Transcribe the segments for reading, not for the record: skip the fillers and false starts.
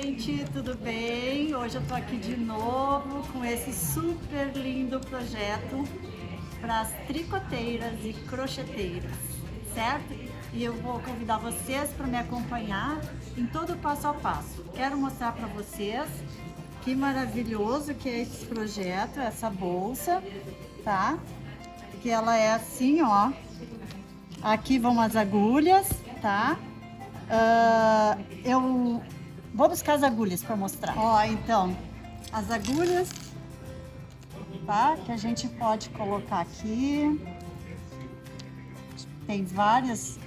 gente, tudo bem? Hoje eu tô aqui de novo com esse super lindo projeto para as tricoteiras e crocheteiras, certo? E eu vou convidar vocês para me acompanhar em todo o passo a passo. Quero mostrar para vocês que maravilhoso que é esse projeto, essa bolsa, tá? Que ela é assim, ó. Aqui vão as agulhas, tá? Eu vou buscar as agulhas para mostrar. Ó, então, as agulhas, tá? Que a gente pode colocar aqui. Tem várias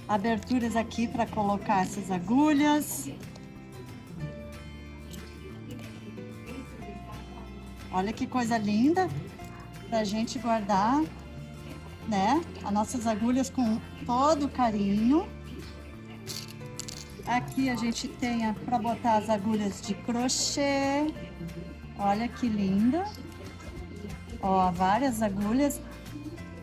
aberturas aqui para colocar essas agulhas. Olha que coisa linda pra gente guardar, né? As nossas agulhas com todo carinho. Aqui a gente tem para botar as agulhas de crochê. Olha que linda. Ó, várias agulhas.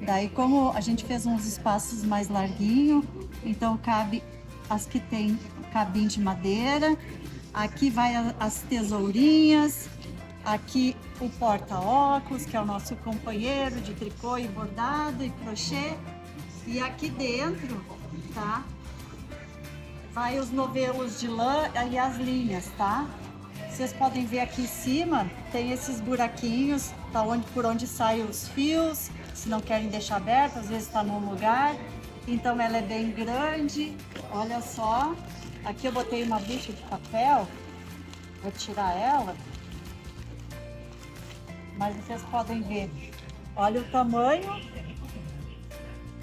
Daí, como a gente fez uns espaços mais larguinho, então cabe as que tem cabinho de madeira. Aqui vai as tesourinhas. Aqui o porta-óculos, que é o nosso companheiro de tricô e bordado e crochê. E aqui dentro, tá? Vai os novelos de lã e as linhas, tá? Vocês podem ver aqui em cima, tem esses buraquinhos, tá por onde saem os fios, se não querem deixar aberto, às vezes está num lugar. Então ela é bem grande, olha só. Aqui eu botei uma bucha de papel, vou tirar ela. Mas vocês podem ver, olha o tamanho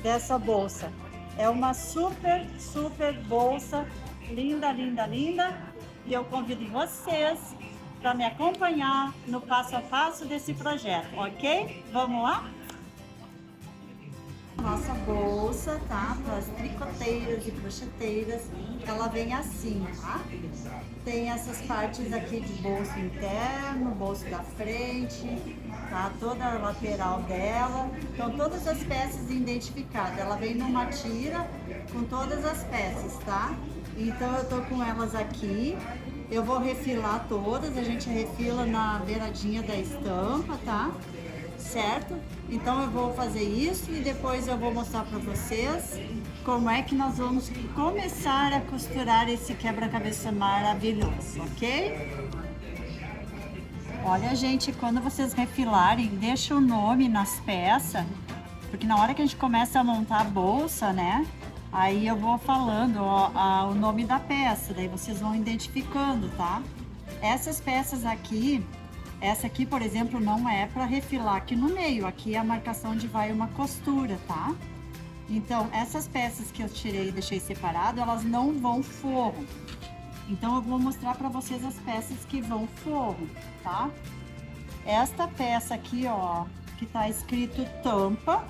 dessa bolsa. É uma super bolsa, linda, linda, linda. E eu convido vocês para me acompanhar no passo a passo desse projeto, ok? Vamos lá? Nossa bolsa, tá? Para as tricoteiras e crocheteiras, ela vem assim, tá? Tem essas partes aqui de bolso interno, bolso da frente, tá? Toda a lateral dela. Então, todas as peças identificadas. Ela vem numa tira com todas as peças, tá? Então, eu tô com elas aqui. Eu vou refilar todas, a gente refila na beiradinha da estampa, tá? Certo? Então eu vou fazer isso e depois eu vou mostrar para vocês como é que nós vamos começar a costurar esse quebra-cabeça maravilhoso, ok? Olha, gente, quando vocês refilarem, deixa o nome nas peças, porque na hora que a gente começa a montar a bolsa, né? Aí eu vou falando ó, o nome da peça, daí vocês vão identificando, tá? Essas peças aqui, essa aqui, por exemplo, não é para refilar aqui no meio. Aqui é a marcação de vai uma costura, tá? Então, essas peças que eu tirei e deixei separado, elas não vão forro. Então, eu vou mostrar para vocês as peças que vão forro, tá? Esta peça aqui, ó, que tá escrito tampa,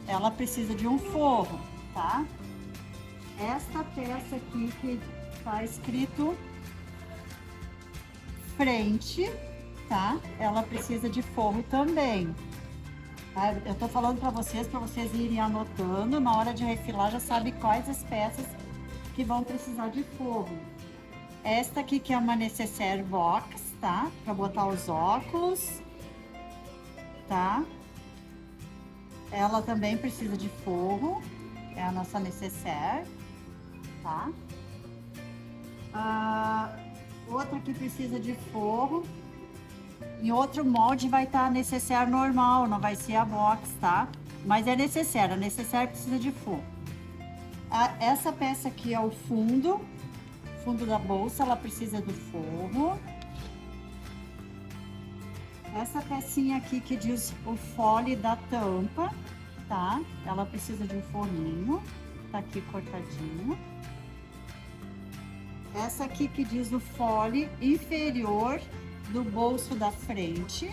ela precisa de um forro, tá? Esta peça aqui que tá escrito frente, tá? Ela precisa de forro também. Tá? Eu tô falando para vocês irem anotando, na hora de refilar já sabe quais as peças que vão precisar de forro. Esta aqui que é uma necessaire box, tá? Para botar os óculos, tá? Ela também precisa de forro, é a nossa necessaire, tá? Outra que precisa de forro. Em outro molde vai estar necessaire normal, não vai ser a box, tá? Mas é necessaire, a necessaire precisa de forro. Essa peça aqui é o fundo da bolsa, ela precisa do forro. Essa pecinha aqui que diz o fole da tampa, tá? Ela precisa de um forrinho, tá aqui cortadinho. Essa aqui que diz o fole inferior do bolso da frente,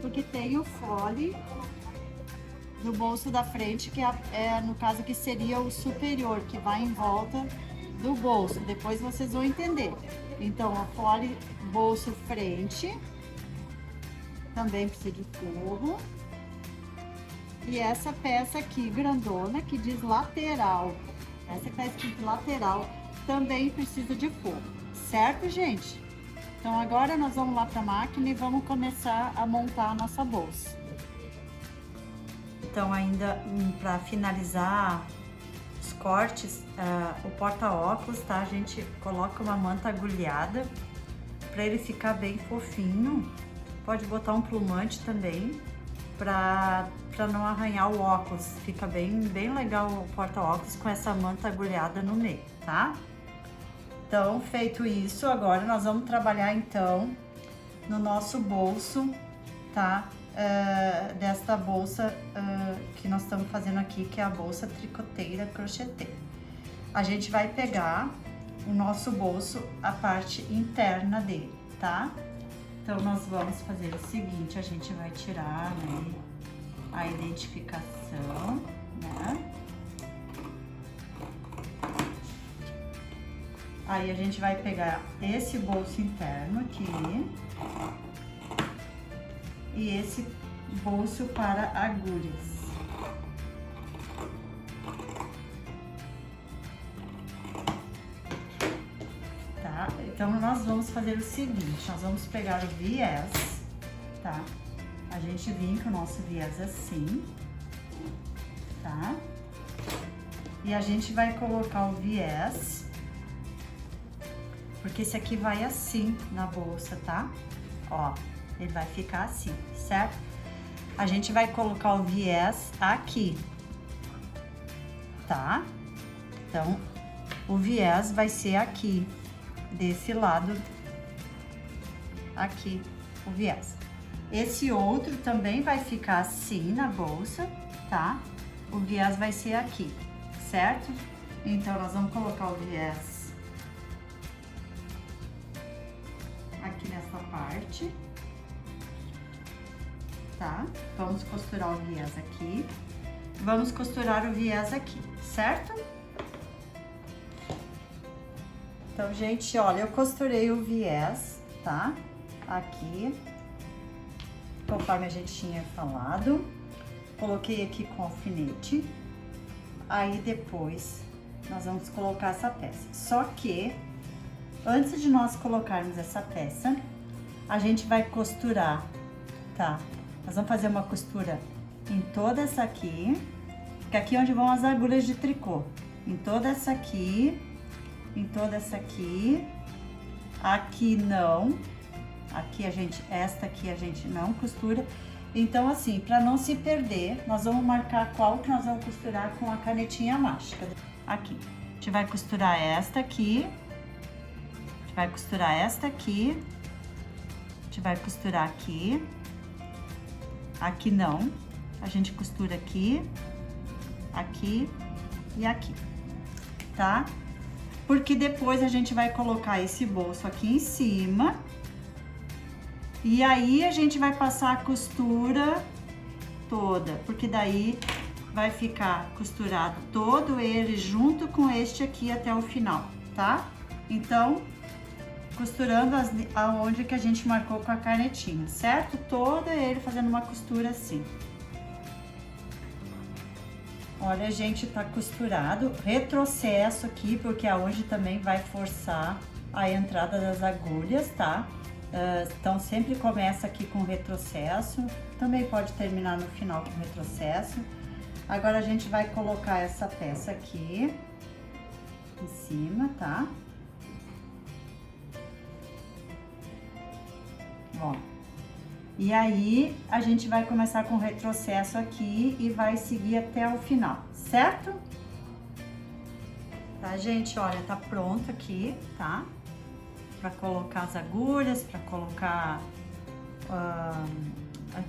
porque tem o fole do bolso da frente, que no caso que seria o superior, que vai em volta do bolso. Depois vocês vão entender. Então, o fole bolso frente também precisa de forro. E essa peça aqui, grandona, que diz lateral. Essa que tá escrito lateral, também precisa de fogo, certo, gente? Então agora nós vamos lá para a máquina e vamos começar a montar a nossa bolsa. Então ainda para finalizar os cortes, o porta-óculos, tá? A gente coloca uma manta agulhada para ele ficar bem fofinho. Pode botar um plumante também para não arranhar o óculos. Fica bem legal o porta-óculos com essa manta agulhada no meio, tá? Então, feito isso, agora nós vamos trabalhar então no nosso bolso, tá? Desta bolsa que nós estamos fazendo aqui, que é a bolsa tricoteira crochê. A gente vai pegar o nosso bolso, a parte interna dele, tá? Então, nós vamos fazer o seguinte, a gente vai tirar, né, a identificação, né? Aí, a gente vai pegar esse bolso interno aqui e esse bolso para agulhas. Tá? Então, nós vamos fazer o seguinte, nós vamos pegar o viés, tá? A gente vinca o nosso viés assim, tá? E a gente vai colocar o viés, porque esse aqui vai assim na bolsa, tá? Ó, ele vai ficar assim, certo? A gente vai colocar o viés aqui, tá? Então, o viés vai ser aqui, desse lado, aqui, o viés. Esse outro também vai ficar assim na bolsa, tá? O viés vai ser aqui, certo? Então, nós vamos colocar o viés aqui nessa parte, tá? Vamos costurar o viés aqui, vamos costurar o viés aqui, certo? Então, gente, olha, eu costurei o viés, tá? Aqui, conforme a gente tinha falado, coloquei aqui com alfinete, aí depois nós vamos colocar essa peça. Só que, antes de nós colocarmos essa peça, a gente vai costurar, tá? Nós vamos fazer uma costura em toda essa aqui, que aqui é onde vão as agulhas de tricô. Em toda essa aqui, em toda essa aqui, aqui não, aqui esta aqui a gente não costura. Então, assim, para não se perder, nós vamos marcar qual que nós vamos costurar com a canetinha mágica. Aqui, a gente vai costurar esta aqui, a gente vai costurar esta aqui, a gente vai costurar aqui, aqui não, a gente costura aqui, aqui e aqui, tá? Porque depois a gente vai colocar esse bolso aqui em cima e aí a gente vai passar a costura toda, porque daí vai ficar costurado todo ele junto com este aqui até o final, tá? Então, costurando aonde que a gente marcou com a canetinha, certo? Todo ele fazendo uma costura assim. Olha, gente, tá costurado, retrocesso aqui, porque aonde também vai forçar a entrada das agulhas, tá? Então, sempre começa aqui com retrocesso, também pode terminar no final com retrocesso. Agora, a gente vai colocar essa peça aqui em cima, tá? Ó. E aí, a gente vai começar com retrocesso aqui e vai seguir até o final, certo? Tá, gente? Olha, tá pronto aqui, tá? Pra colocar as agulhas, pra colocar...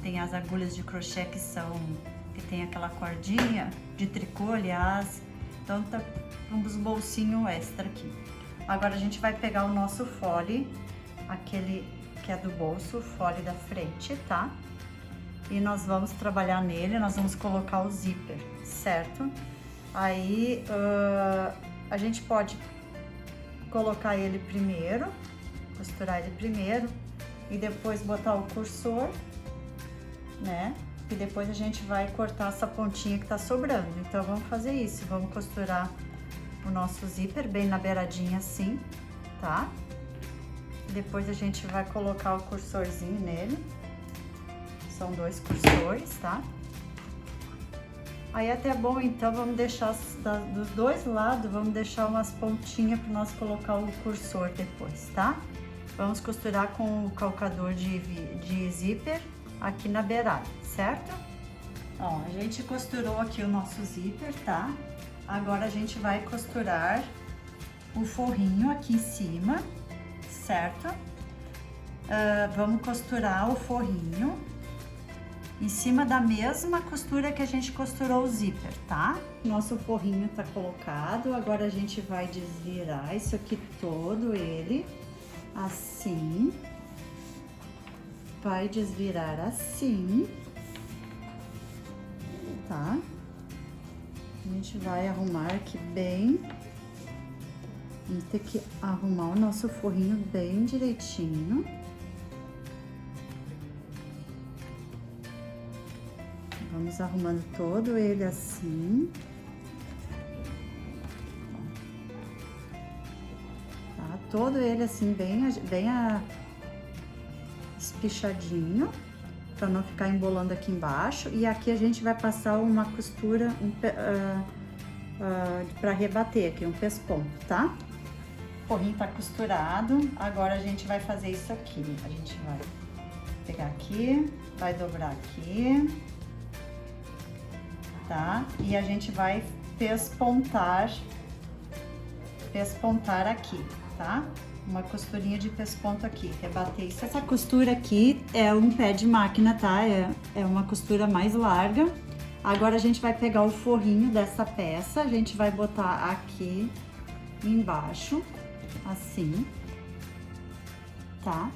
tem as agulhas de crochê que tem aquela cordinha de tricô, aliás. Então, tá uns bolsinhos extra aqui. Agora, a gente vai pegar o nosso fole, aquele que é do bolso, o fole da frente, tá? E nós vamos trabalhar nele, nós vamos colocar o zíper, certo? Aí, a gente pode colocar ele primeiro, costurar ele primeiro, e depois botar o cursor, né? E depois a gente vai cortar essa pontinha que tá sobrando. Então, vamos fazer isso, vamos costurar o nosso zíper bem na beiradinha assim, tá? Depois a gente vai colocar o cursorzinho nele. São 2 cursores, tá? Aí até bom, então, vamos deixar dos 2 lados, vamos deixar umas pontinhas para nós colocar o cursor depois, tá? Vamos costurar com o calcador de zíper aqui na beirada, certo? Ó, a gente costurou aqui o nosso zíper, tá? Agora a gente vai costurar o forrinho aqui em cima, certo? Vamos costurar o forrinho em cima da mesma costura que a gente costurou o zíper, tá? Nosso forrinho tá colocado, agora a gente vai desvirar isso aqui todo ele, assim. Vai desvirar assim, tá? A gente vai arrumar aqui bem. Vamos ter que arrumar o nosso forrinho bem direitinho. Vamos arrumando todo ele assim. Tá? Todo ele assim, bem espichadinho, para não ficar embolando aqui embaixo. E aqui a gente vai passar uma costura para rebater aqui, um pesponto, tá? O forrinho tá costurado, agora a gente vai fazer isso aqui. A gente vai pegar aqui, vai dobrar aqui, tá? E a gente vai pespontar aqui, tá? Uma costurinha de pesponto aqui, rebater isso. Essa costura aqui é um pé de máquina, tá? É uma costura mais larga. Agora a gente vai pegar o forrinho dessa peça, a gente vai botar aqui embaixo, assim, tá?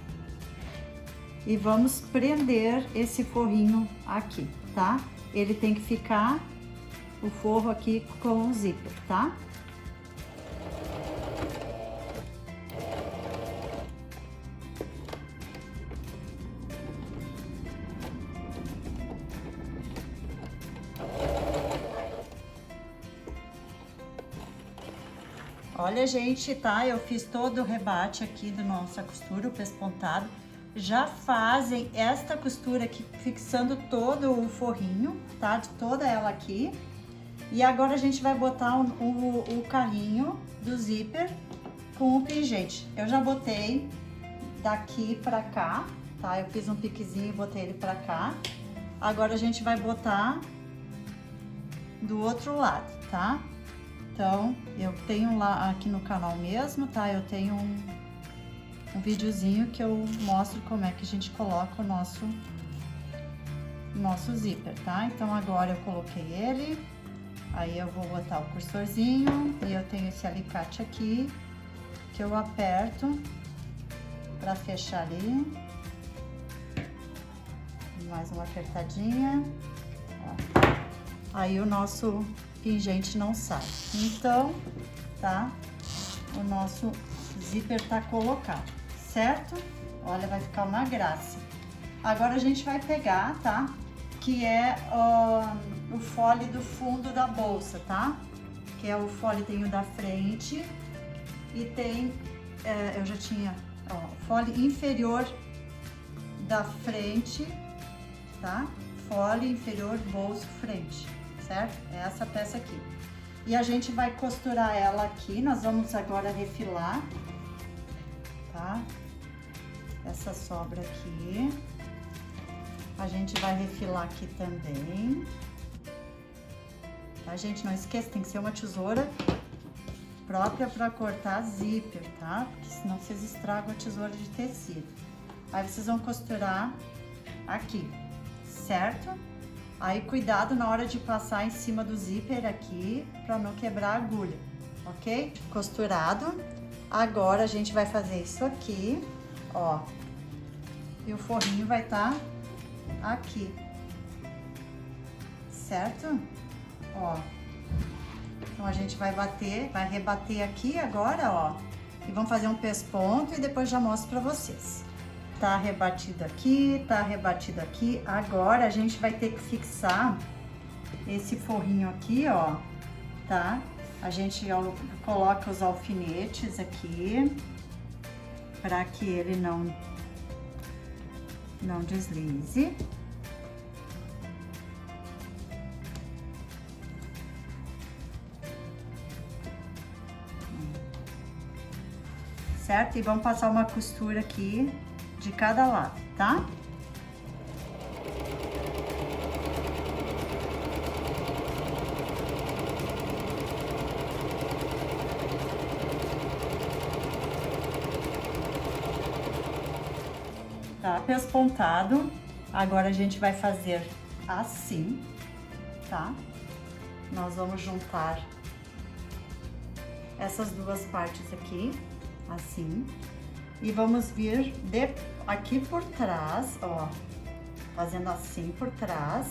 E vamos prender esse forrinho aqui, tá? Ele tem que ficar, o forro aqui com o zíper, tá? Olha, gente, tá? Eu fiz todo o rebate aqui da nossa costura, o pespontado. Já fazem esta costura aqui, fixando todo o forrinho, tá? De toda ela aqui. E agora a gente vai botar o carrinho do zíper com o pingente. Eu já botei daqui pra cá, tá? Eu fiz um piquezinho e botei ele pra cá. Agora a gente vai botar do outro lado, tá? Então, eu tenho lá aqui no canal mesmo, tá? Eu tenho um videozinho que eu mostro como é que a gente coloca o nosso zíper, tá? Então, agora eu coloquei ele, aí eu vou botar o cursorzinho e eu tenho esse alicate aqui, que eu aperto pra fechar ali. Mais uma apertadinha, ó. Aí o nosso pingente não sai. Então, tá? O nosso zíper tá colocado, certo? Olha, vai ficar uma graça. Agora a gente vai pegar, tá? Que é o fole do fundo da bolsa, tá? Que é o folezinho da frente e tem, eu já tinha, ó, fole inferior da frente, tá? Fole inferior, bolso, frente. Certo? É essa peça aqui. E a gente vai costurar ela aqui, nós vamos agora refilar, tá? Essa sobra aqui. A gente vai refilar aqui também. Tá, gente? Não esqueça, tem que ser uma tesoura própria para cortar zíper, tá? Porque senão vocês estragam a tesoura de tecido. Aí vocês vão costurar aqui, certo? Aí, cuidado na hora de passar em cima do zíper aqui, para não quebrar a agulha, ok? Costurado. Agora, a gente vai fazer isso aqui, ó. E o forrinho vai estar aqui, certo? Ó. Então, a gente vai rebater aqui agora, ó. E vamos fazer um pesponto e depois já mostro pra vocês. Tá rebatido aqui, tá rebatido aqui. Agora a gente vai ter que fixar esse forrinho aqui, ó, tá? A gente coloca os alfinetes aqui para que ele não deslize. Certo? E vamos passar uma costura aqui de cada lado, tá? Tá pespontado. Agora a gente vai fazer assim, tá? Nós vamos juntar essas duas partes aqui, assim. E vamos vir aqui por trás, ó, fazendo assim por trás,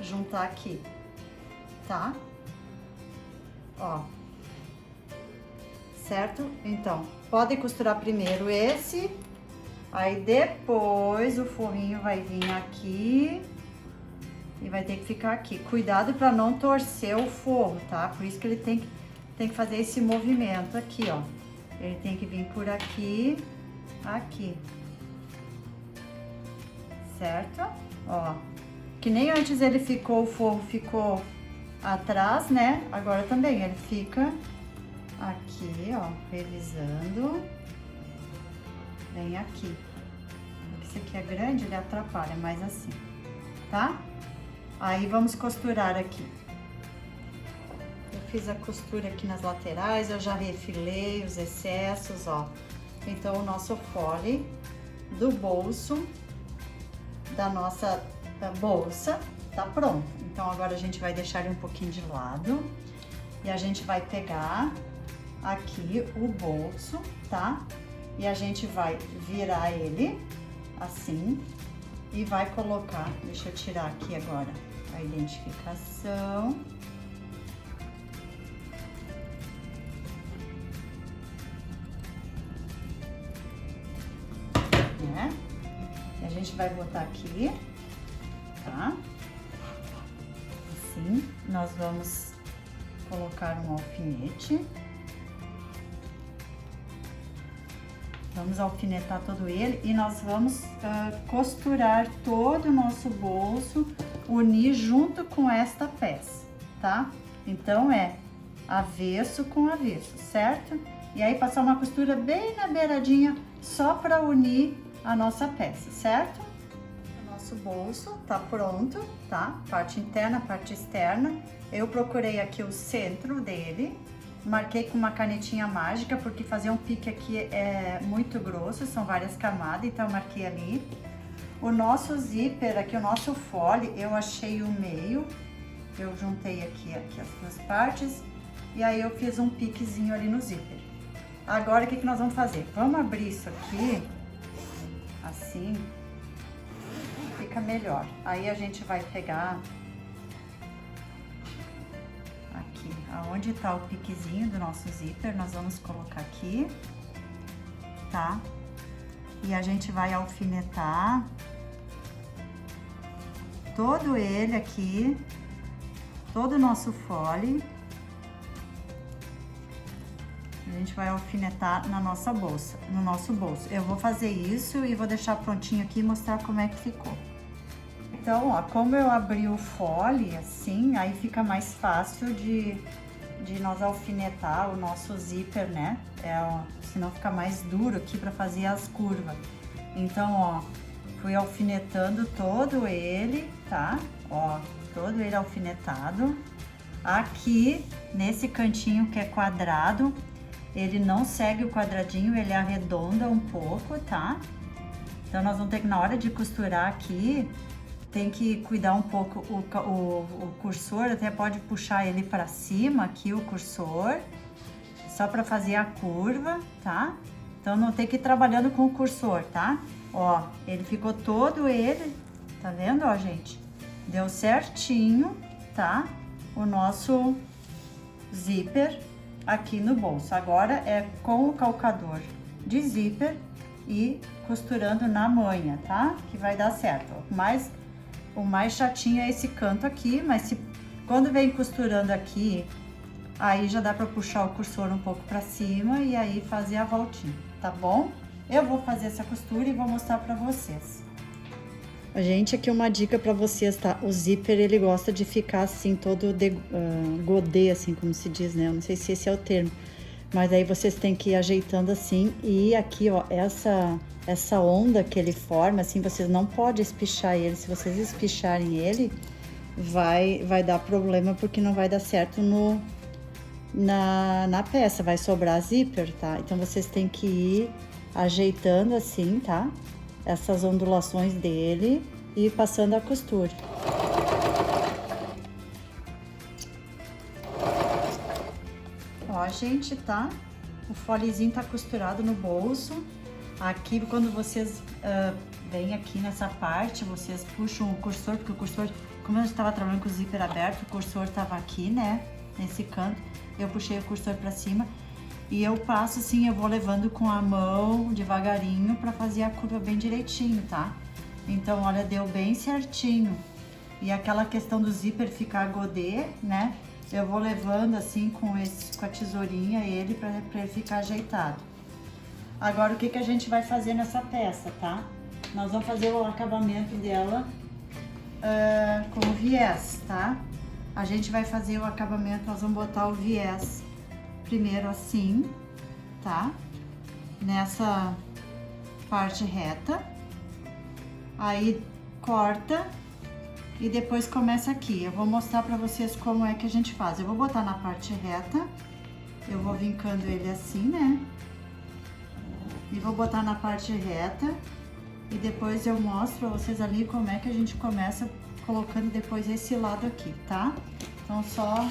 juntar aqui, tá? Ó, certo? Então, podem costurar primeiro esse, aí depois o forrinho vai vir aqui e vai ter que ficar aqui. Cuidado para não torcer o forro, tá? Por isso que ele tem que fazer esse movimento aqui, ó. Ele tem que vir por aqui, aqui. Certo? Ó. Que nem antes ele ficou, o forro ficou atrás, né? Agora também ele fica aqui, ó, revisando. Vem aqui. Esse aqui é grande, ele atrapalha, mas assim, tá? Aí vamos costurar aqui. Eu fiz a costura aqui nas laterais, eu já refilei os excessos, ó. Então, o nosso fole do bolso da nossa bolsa tá pronto. Então, agora a gente vai deixar ele um pouquinho de lado e a gente vai pegar aqui o bolso, tá? E a gente vai virar ele assim e vai colocar, deixa eu tirar aqui agora a identificação. Né? E a gente vai botar aqui, tá? Assim, nós vamos colocar um alfinete. Vamos alfinetar todo ele e nós vamos costurar todo o nosso bolso, unir junto com esta peça, tá? Então, é avesso com avesso, certo? E aí, passar uma costura bem na beiradinha, só para unir a nossa peça, certo? O nosso bolso tá pronto, tá? Parte interna, parte externa. Eu procurei aqui o centro dele. Marquei com uma canetinha mágica, porque fazer um pique aqui é muito grosso, são várias camadas, então eu marquei ali. O nosso zíper, aqui o nosso fole, eu achei o meio, eu juntei aqui as duas partes, e aí eu fiz um piquezinho ali no zíper. Agora, o que nós vamos fazer? Vamos abrir isso aqui, assim, fica melhor. Aí a gente vai pegar aonde tá o piquezinho do nosso zíper, nós vamos colocar aqui, tá? E a gente vai alfinetar todo ele aqui, todo o nosso fole. A gente vai alfinetar na nossa bolsa, no nosso bolso. Eu vou fazer isso e vou deixar prontinho aqui e mostrar como é que ficou. Então, ó, como eu abri o fole assim, aí fica mais fácil de nós alfinetar o nosso zíper, né? Senão fica mais duro aqui para fazer as curvas. Então, ó, fui alfinetando todo ele, tá? Ó, todo ele alfinetado. Aqui, nesse cantinho que é quadrado, ele não segue o quadradinho, ele arredonda um pouco, tá? Então, nós vamos ter que, na hora de costurar aqui, tem que cuidar um pouco o cursor, até pode puxar ele para cima aqui, o cursor, só para fazer a curva, tá? Então, não tem que ir trabalhando com o cursor, tá? Ó, ele ficou todo ele, tá vendo, ó, gente? Deu certinho, tá? O nosso zíper aqui no bolso. Agora é com o calcador de zíper e costurando na manha, tá? Que vai dar certo. O mais chatinho é esse canto aqui, mas quando vem costurando aqui Aí já dá pra puxar o cursor um pouco pra cima e aí fazer a voltinha, tá bom? Eu vou fazer essa costura e vou mostrar pra vocês. Gente, aqui uma dica pra vocês, tá? O zíper, ele gosta de ficar assim, todo godê, assim, como se diz, né? Eu não sei se esse é o termo. Mas aí vocês têm que ir ajeitando assim. E aqui, ó, essa onda que ele forma, assim, vocês não podem espichar ele. Se vocês espicharem ele, vai dar problema, porque não vai dar certo na peça. Vai sobrar zíper, tá? Então, vocês têm que ir ajeitando assim, tá? Essas ondulações dele e passando a costura. Ó, gente, tá? O folezinho tá costurado no bolso. Aqui, quando vocês vêm aqui nessa parte, vocês puxam o cursor, porque o cursor, como eu estava trabalhando com o zíper aberto, o cursor tava aqui, né? Nesse canto. Eu puxei o cursor pra cima. E eu passo assim, eu vou levando com a mão devagarinho pra fazer a curva bem direitinho, tá? Então, olha, deu bem certinho. E aquela questão do zíper ficar godê, né? Eu vou levando assim com a tesourinha ele pra ele ficar ajeitado. Agora, o que a gente vai fazer nessa peça, tá? Nós vamos fazer o acabamento dela com viés, tá? A gente vai fazer o acabamento, nós vamos botar o viés primeiro assim, tá? Nessa parte reta. Aí corta e depois começa aqui. Eu vou mostrar pra vocês como é que a gente faz. Eu vou botar na parte reta, eu vou vincando ele assim, né? E vou botar na parte reta e depois eu mostro pra vocês ali como é que a gente começa colocando depois esse lado aqui, tá? Então, só...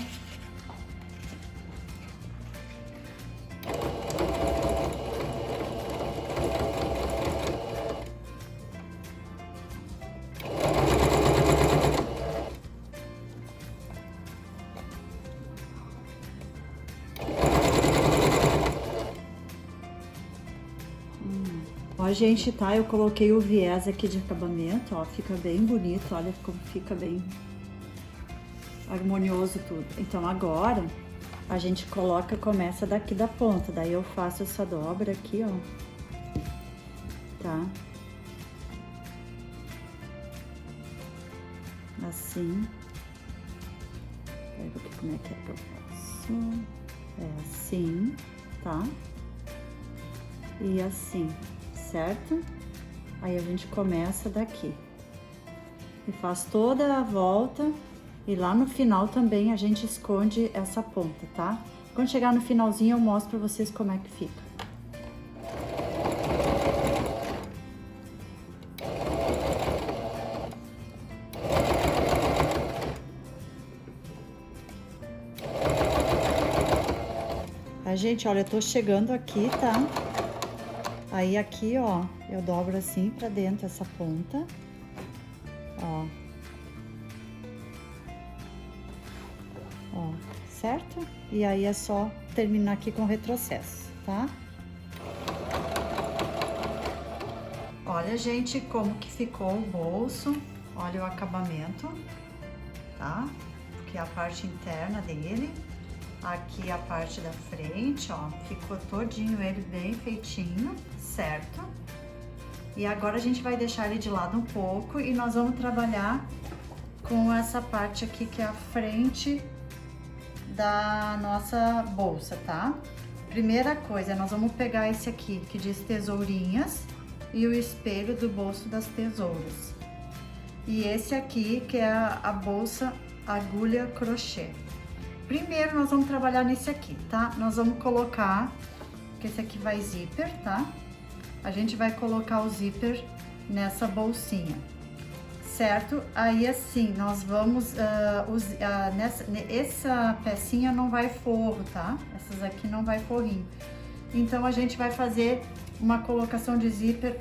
Ó, gente, tá? Eu coloquei o viés aqui de acabamento, ó, fica bem bonito, olha como fica bem harmonioso tudo. Então, agora, a gente começa daqui da ponta, daí eu faço essa dobra aqui, ó, tá? Assim. Pega aqui como é que eu faço. É assim, tá? E assim, certo? Aí a gente começa daqui. E faz toda a volta. E lá no final também a gente esconde essa ponta, tá? Quando chegar no finalzinho eu mostro pra vocês como é que fica. A gente, olha, eu tô chegando aqui, tá? Aí aqui, ó, eu dobro assim pra dentro essa ponta, ó. Ó, certo? E aí é só terminar aqui com retrocesso, tá? Olha, gente, como que ficou o bolso. Olha o acabamento, tá? Porque é a parte interna dele. Aqui a parte da frente, ó, ficou todinho ele bem feitinho, certo? E agora a gente vai deixar ele de lado um pouco e nós vamos trabalhar com essa parte aqui que é a frente da nossa bolsa, tá? Primeira coisa, nós vamos pegar esse aqui que diz tesourinhas e o espelho do bolso das tesouras. E esse aqui que é a bolsa agulha crochê. Primeiro, nós vamos trabalhar nesse aqui, tá? Nós vamos colocar, que esse aqui vai zíper, tá? A gente vai colocar o zíper nessa bolsinha, certo? Aí, assim, nós vamos, essa pecinha não vai forro, tá? Essas aqui não vai forrinho. Então, a gente vai fazer uma colocação de zíper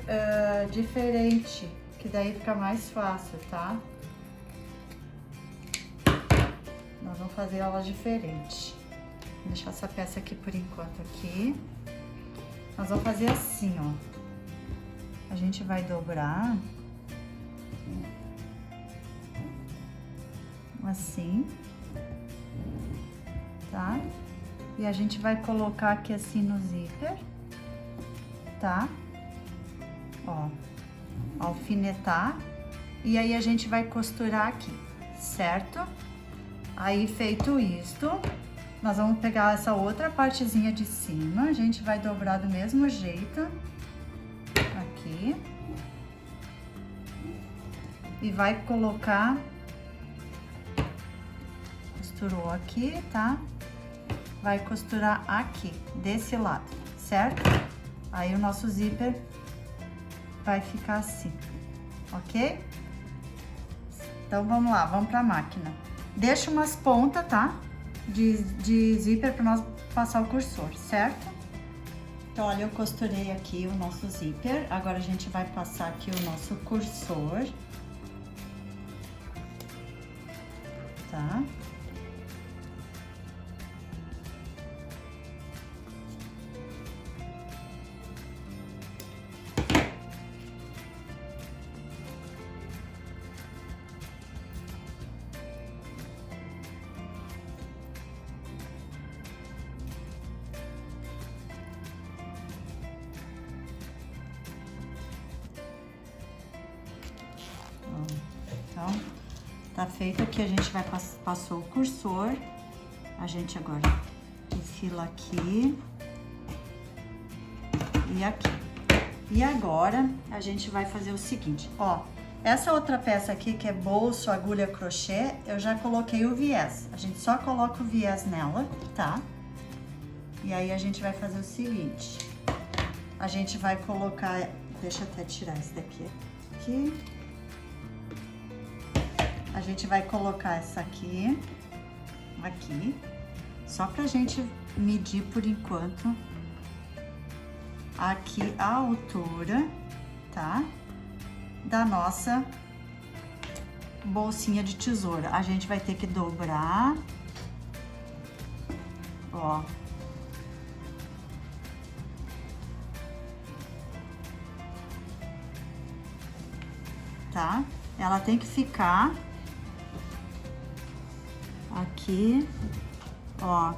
diferente, que daí fica mais fácil, tá? Nós vamos fazer ela diferente. Vou deixar essa peça aqui por enquanto aqui. Nós vamos fazer assim, ó. A gente vai dobrar. Assim. tá? E a gente vai colocar aqui assim no zíper, tá? Ó, alfinetar. E aí a gente vai costurar aqui, certo? Aí feito isto, nós vamos pegar essa outra partezinha de cima, a gente vai dobrar do mesmo jeito, aqui. E vai colocar, costurou aqui, tá? Vai costurar aqui, desse lado, certo? Aí o nosso zíper vai ficar assim, ok? Então vamos lá, vamos pra máquina. Deixa umas pontas, tá? De zíper para nós passar o cursor, certo? Então, olha, eu costurei aqui o nosso zíper. Agora a gente vai passar aqui o nosso cursor. Tá? Então, tá feito aqui, a gente vai passou o cursor, a gente agora enfila aqui e aqui. E agora a gente vai fazer o seguinte, ó, essa outra peça aqui que é bolso, agulha, crochê, eu já coloquei o viés. A gente só coloca o viés nela, tá? E aí a gente vai fazer o seguinte, a gente vai colocar, deixa eu até tirar esse daqui, aqui. A gente vai colocar essa aqui, só pra gente medir por enquanto aqui a altura, tá? Da nossa bolsinha de tesoura. A gente vai ter que dobrar, ó. Tá? Ela tem que ficar aqui, ó,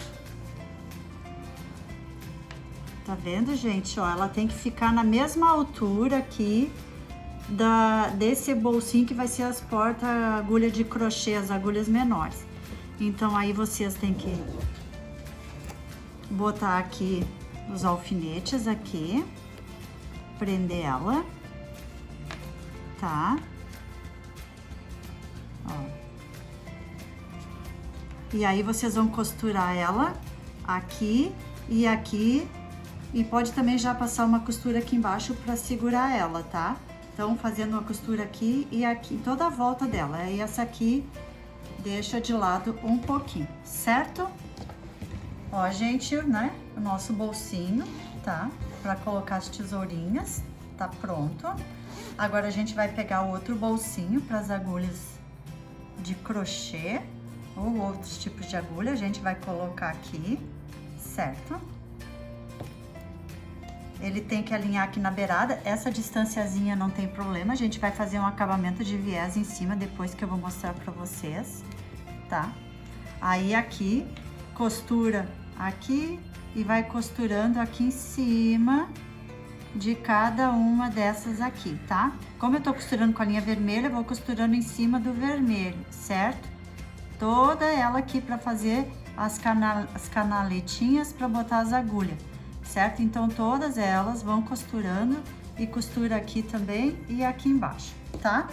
tá vendo, gente? Ó, ela tem que ficar na mesma altura aqui desse bolsinho que vai ser as portas agulha de crochê, as agulhas menores. Então, aí vocês têm que botar aqui os alfinetes aqui, prender ela, tá? Ó. E aí vocês vão costurar ela aqui e aqui, e pode também já passar uma costura aqui embaixo para segurar ela, tá? Então, fazendo uma costura aqui e aqui, toda a volta dela. Aí essa aqui deixa de lado um pouquinho, certo? Ó, gente, né? O nosso bolsinho, tá? Para colocar as tesourinhas, tá pronto. Agora a gente vai pegar o outro bolsinho para as agulhas de crochê ou outros tipos de agulha, a gente vai colocar aqui, certo? Ele tem que alinhar aqui na beirada, essa distanciazinha não tem problema, a gente vai fazer um acabamento de viés em cima depois que eu vou mostrar pra vocês, tá? Aí aqui, costura aqui e vai costurando aqui em cima de cada uma dessas aqui, tá? Como eu tô costurando com a linha vermelha, eu vou costurando em cima do vermelho, certo? Toda ela aqui para fazer as canaletinhas para botar as agulhas, certo? Então, todas elas vão costurando e costura aqui também e aqui embaixo, tá?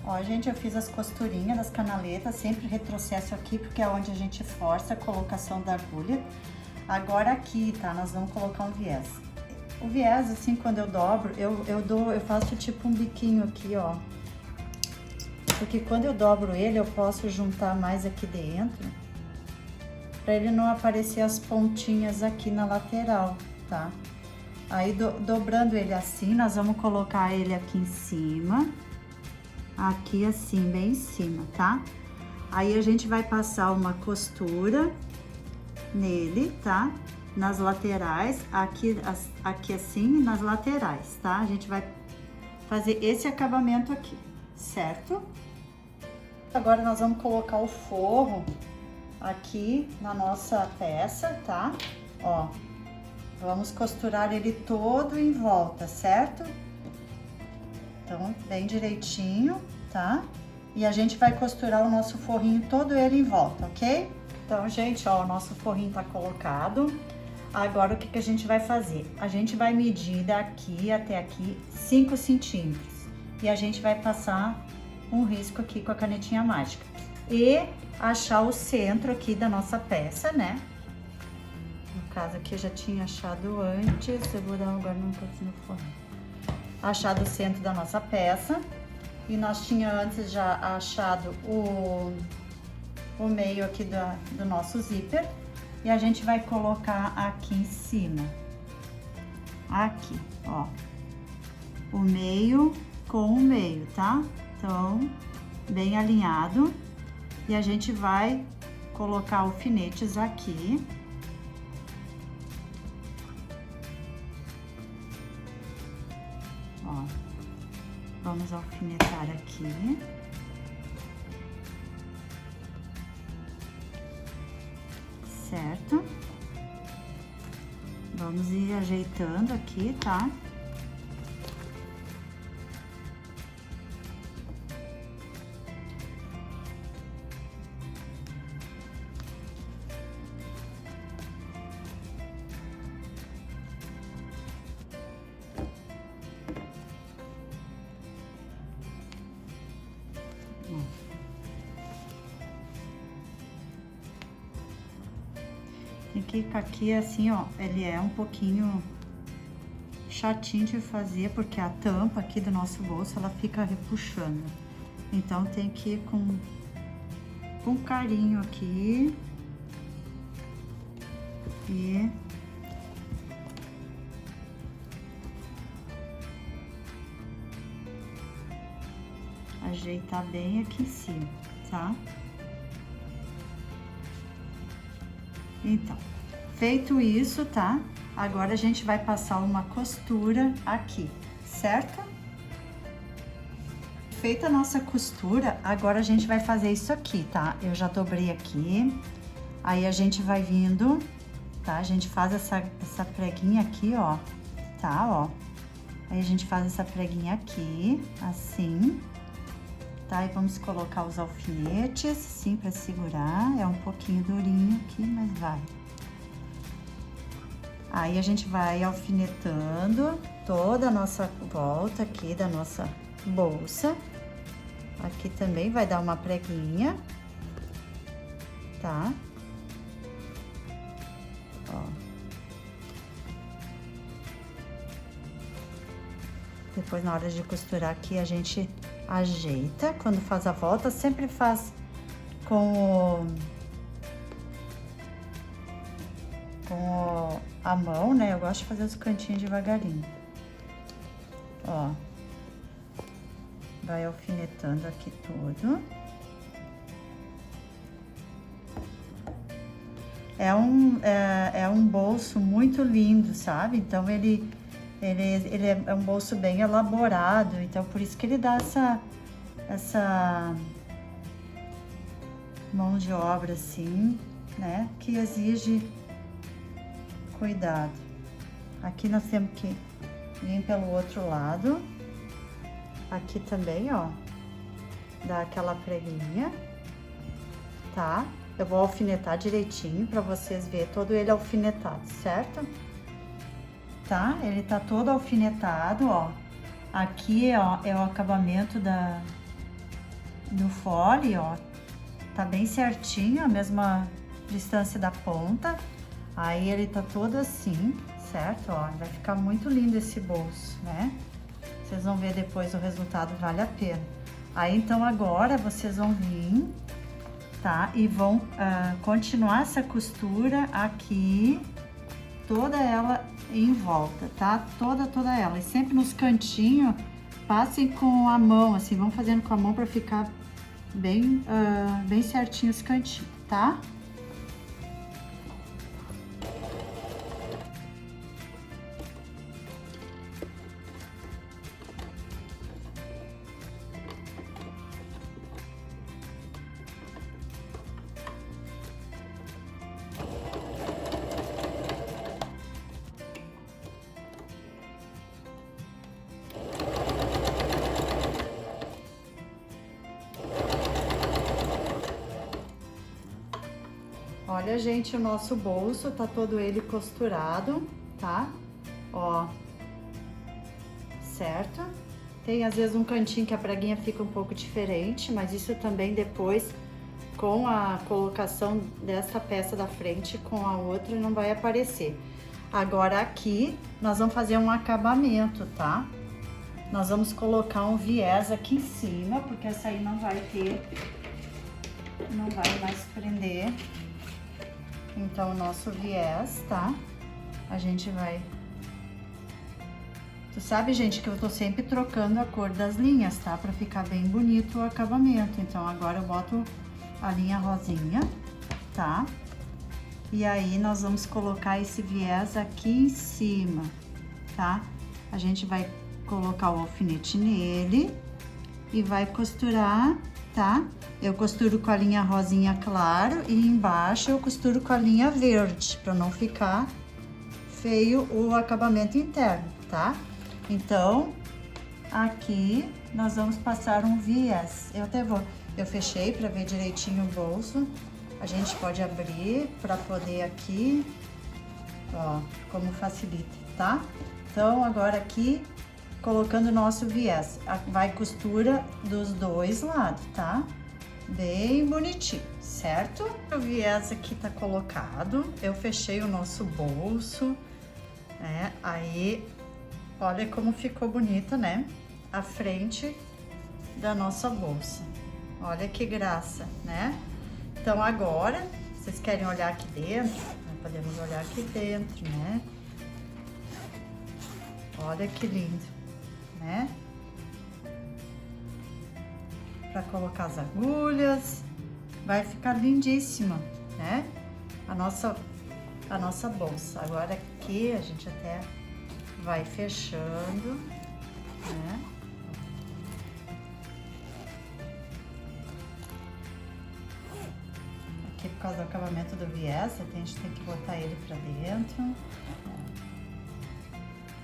Ó, gente, eu fiz as costurinhas das canaletas, sempre retrocesso aqui, porque é onde a gente força a colocação da agulha. Agora aqui, tá? Nós vamos colocar um viés. O viés, assim, quando eu dobro, eu faço tipo um biquinho aqui, ó. Porque quando eu dobro ele, eu posso juntar mais aqui dentro, para ele não aparecer as pontinhas aqui na lateral, tá? Aí, dobrando ele assim, nós vamos colocar ele aqui em cima, aqui assim, bem em cima, tá? Aí, a gente vai passar uma costura nele, tá? Nas laterais, aqui assim, nas laterais, tá? A gente vai fazer esse acabamento aqui, certo? Agora, nós vamos colocar o forro aqui na nossa peça, tá? Ó, vamos costurar ele todo em volta, certo? Então, bem direitinho, tá? E a gente vai costurar o nosso forrinho todo ele em volta, ok? Então, gente, ó, o nosso forrinho tá colocado. Agora, o que que a gente vai fazer? A gente vai medir daqui até aqui 5 centímetros. E a gente vai passar um risco aqui com a canetinha mágica. E achar o centro aqui da nossa peça, né? No caso aqui eu já tinha achado antes, eu vou dar agora um pouquinho no forrinho. Achado o centro da nossa peça. E nós tinha antes já achado o meio aqui do nosso zíper. E a gente vai colocar aqui em cima. Aqui, ó. O meio com o meio, tá? Então, bem alinhado. E a gente vai colocar alfinetes aqui. Ó, vamos alfinetar aqui. Certo? Vamos ir ajeitando aqui, tá? Tem que ficar aqui assim, ó, ele é um pouquinho chatinho de fazer, porque a tampa aqui do nosso bolso, ela fica repuxando. Então, tem que ir com carinho aqui. E ajeitar bem aqui em cima, tá? Então, feito isso, tá? Agora a gente vai passar uma costura aqui, certo? Feita a nossa costura, agora a gente vai fazer isso aqui, tá? Eu já dobrei aqui, aí a gente vai vindo, tá? A gente faz essa preguinha aqui, ó, tá? Ó. Aí a gente faz essa preguinha aqui, assim, tá? E vamos colocar os alfinetes, assim, pra segurar. É um pouquinho durinho aqui, mas vai. Aí a gente vai alfinetando toda a nossa volta aqui da nossa bolsa. Aqui também vai dar uma preguinha, tá? Ó. Depois, na hora de costurar aqui, a gente ajeita. Quando faz a volta, sempre faz com a mão, né? Eu gosto de fazer os cantinhos devagarinho. Ó. Vai alfinetando aqui tudo. É um bolso muito lindo, sabe? Então, ele é um bolso bem elaborado, então por isso que ele dá essa mão de obra assim, né? Que exige cuidado. Aqui nós temos que vir pelo outro lado. Aqui também, ó, dá aquela preguinha, tá? Eu vou alfinetar direitinho pra vocês verem todo ele alfinetado, certo? Tá? Ele tá todo alfinetado, ó. Aqui, ó, é o acabamento do fole, ó. Tá bem certinho, a mesma distância da ponta. Aí ele tá todo assim, certo? Ó, vai ficar muito lindo esse bolso, né? Vocês vão ver depois o resultado, vale a pena. Aí, então, agora vocês vão vir, tá? E vão continuar essa costura aqui, toda ela em volta, tá? Toda ela. E sempre nos cantinhos, passem com a mão, assim, vão fazendo com a mão pra ficar bem certinho os cantinhos, tá? Olha, gente, o nosso bolso tá todo ele costurado, tá? Ó, certo? Tem às vezes um cantinho que a preguinha fica um pouco diferente, mas isso também depois, com a colocação dessa peça da frente com a outra, não vai aparecer. Agora aqui, nós vamos fazer um acabamento, tá? Nós vamos colocar um viés aqui em cima, porque essa aí não vai mais prender. Então, o nosso viés, tá? A gente vai... Tu sabe, gente, que eu tô sempre trocando a cor das linhas, tá? Pra ficar bem bonito o acabamento. Então, agora eu boto a linha rosinha, tá? E aí, nós vamos colocar esse viés aqui em cima, tá? A gente vai colocar o alfinete nele e vai costurar, tá? Eu costuro com a linha rosinha claro e embaixo eu costuro com a linha verde, pra não ficar feio o acabamento interno, tá? Então, aqui nós vamos passar um viés. Eu fechei para ver direitinho o bolso. A gente pode abrir para poder aqui, ó, como facilita, tá? Então, agora aqui, colocando o nosso viés. Vai costura dos dois lados, tá? Bem bonitinho, certo? O viés aqui tá colocado. Eu fechei o nosso bolso, né? Aí... Olha como ficou bonita, né? A frente da nossa bolsa. Olha que graça, né? Então, agora, vocês querem olhar aqui dentro? Podemos olhar aqui dentro, né? Olha que lindo, né? Para colocar as agulhas. Vai ficar lindíssima, né? A nossa bolsa. Agora aqui, a gente até... vai fechando, né? Aqui por causa do acabamento do viés, a gente tem que botar ele pra dentro.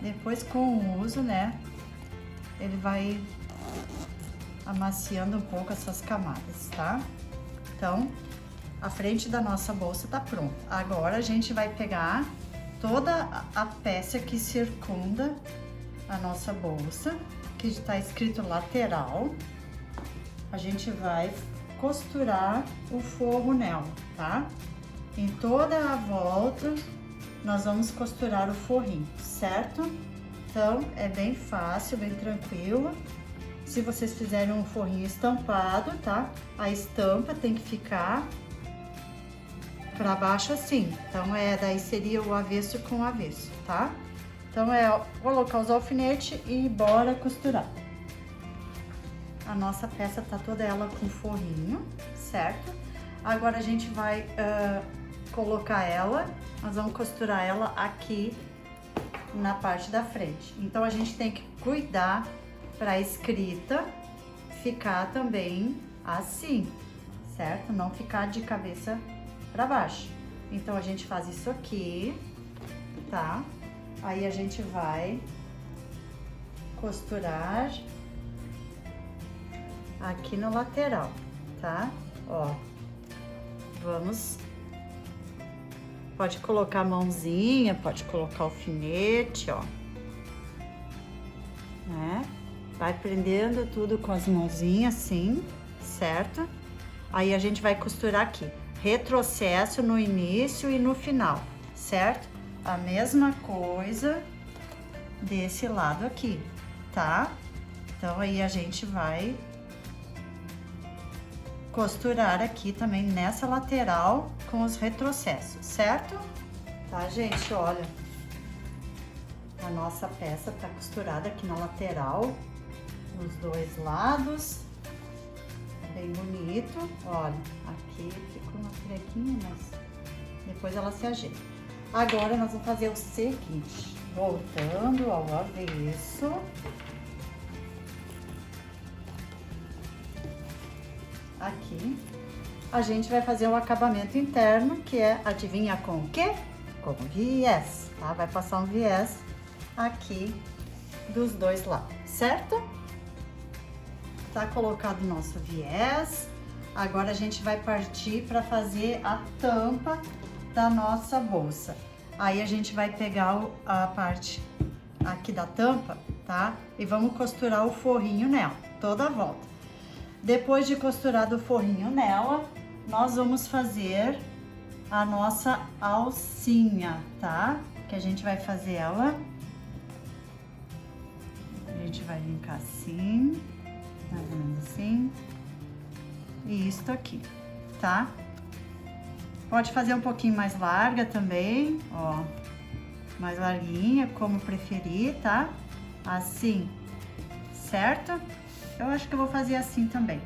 Depois com o uso, né? Ele vai amaciando um pouco essas camadas, tá? Então, a frente da nossa bolsa tá pronta. Agora a gente vai pegar toda a peça que circunda a nossa bolsa, que está escrito lateral, a gente vai costurar o forro nela, tá? Em toda a volta, nós vamos costurar o forrinho, certo? Então, é bem fácil, bem tranquilo. Se vocês fizerem um forrinho estampado, tá? A estampa tem que ficar pra baixo assim, então daí seria o avesso com avesso, tá? Então colocar os alfinetes e bora costurar. A nossa peça tá toda ela com forrinho, certo? Agora a gente vai colocar ela, nós vamos costurar ela aqui na parte da frente. Então a gente tem que cuidar pra escrita ficar também assim, certo? Não ficar de cabeça pra baixo. Então, a gente faz isso aqui, tá? Aí, a gente vai costurar aqui no lateral, tá? Ó, pode colocar a mãozinha, pode colocar o alfinete, ó. Né? Vai prendendo tudo com as mãozinhas, assim, certo? Aí, a gente vai costurar aqui. Retrocesso no início e no final, certo? A mesma coisa desse lado aqui, tá? Então, aí a gente vai costurar aqui também nessa lateral com os retrocessos, certo? Tá, gente? Olha, a nossa peça tá costurada aqui na lateral, nos dois lados. Bem bonito, olha, aqui ficou uma preguinha, mas depois ela se ajeita. Agora, nós vamos fazer o seguinte, voltando ao avesso. Aqui, a gente vai fazer o acabamento interno, que é, adivinha com o quê? Com viés, tá? Vai passar um viés aqui dos dois lados, certo? Tá colocado o nosso viés. Agora a gente vai partir para fazer a tampa da nossa bolsa. Aí a gente vai pegar a parte aqui da tampa, tá? E vamos costurar o forrinho nela, toda a volta. Depois de costurado o forrinho nela, nós vamos fazer a nossa alcinha, tá? Que a gente vai fazer ela. A gente vai linkar assim, mais ou menos assim. E isto aqui, tá? Pode fazer um pouquinho mais larga também, ó. Mais larguinha, como preferir, tá? Assim, certo? Eu acho que eu vou fazer assim também,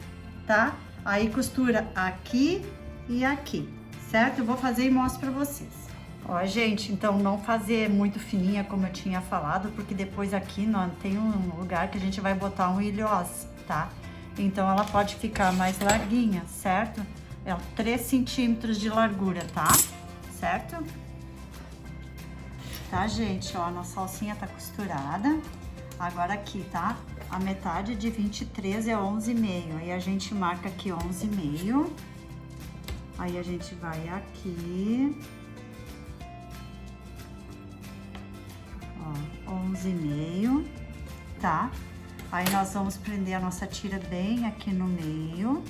tá? Aí costura aqui e aqui, certo? Eu vou fazer e mostro pra vocês. Ó, gente, então não fazer muito fininha como eu tinha falado, porque depois aqui não tem um lugar que a gente vai botar um ilhós, tá? Então ela pode ficar mais larguinha, certo? É 3 centímetros de largura, tá? Certo? Tá, gente? Ó, a nossa alcinha tá costurada. Agora aqui, tá? A metade de 23 é 11,5. Aí a gente marca aqui 11,5. Aí a gente vai aqui. Ó, 11,5, tá? Aí nós vamos prender a nossa tira bem aqui no meio.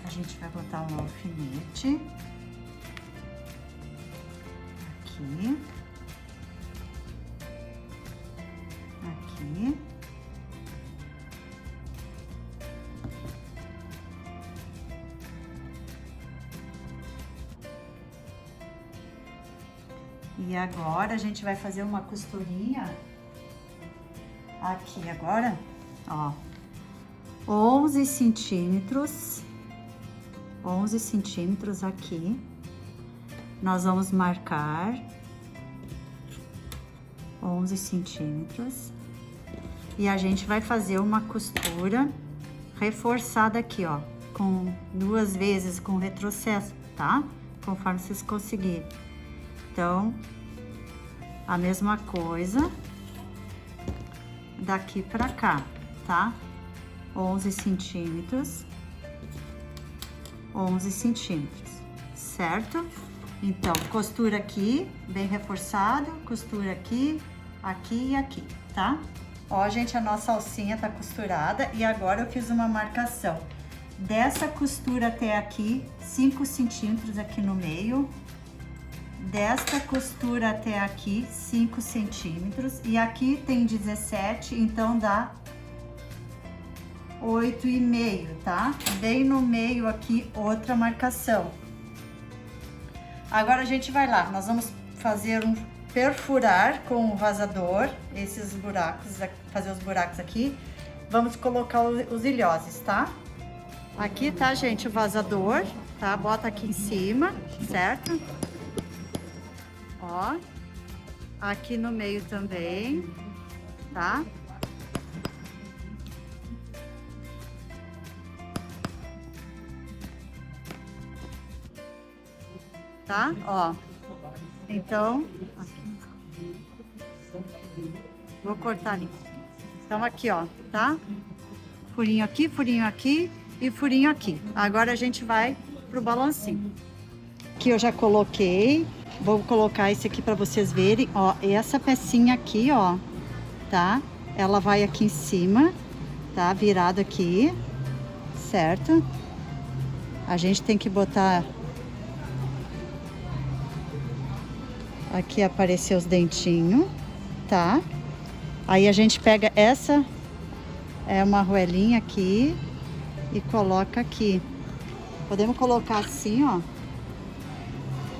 A gente vai botar um alfinete. Aqui. Aqui. E agora a gente vai fazer uma costurinha aqui agora, ó, 11 centímetros aqui. Nós vamos marcar 11 centímetros e a gente vai fazer uma costura reforçada aqui, ó, com 2 vezes com retrocesso, tá? Conforme vocês conseguirem. Então, a mesma coisa daqui pra cá, tá? 11 centímetros, 11 centímetros, certo? Então, costura aqui, bem reforçado, costura aqui, aqui e aqui, tá? Ó, gente, a nossa alcinha tá costurada e agora eu fiz uma marcação dessa costura até aqui, 5 centímetros aqui no meio, desta costura até aqui, 5 centímetros, e aqui tem 17, então dá 8,5, tá? Bem no meio aqui, outra marcação. Agora a gente vai lá, nós vamos fazer perfurar com o vazador, esses buracos, fazer os buracos aqui. Vamos colocar os ilhoses, tá? Aqui tá, gente, o vazador, tá? Bota aqui em cima, certo? Ó, aqui no meio também, tá? Tá? Ó, então, aqui. Vou cortar ali. Então aqui, ó, tá? Furinho aqui e furinho aqui. Agora a gente vai pro balancinho. Aqui eu já coloquei. Vou colocar esse aqui para vocês verem, ó, essa pecinha aqui, ó, tá? Ela vai aqui em cima, tá? Virada aqui, certo? A gente tem que botar aqui aparecer os dentinhos, tá? Aí a gente pega essa, é uma arruelinha aqui e coloca aqui. Podemos colocar assim, ó.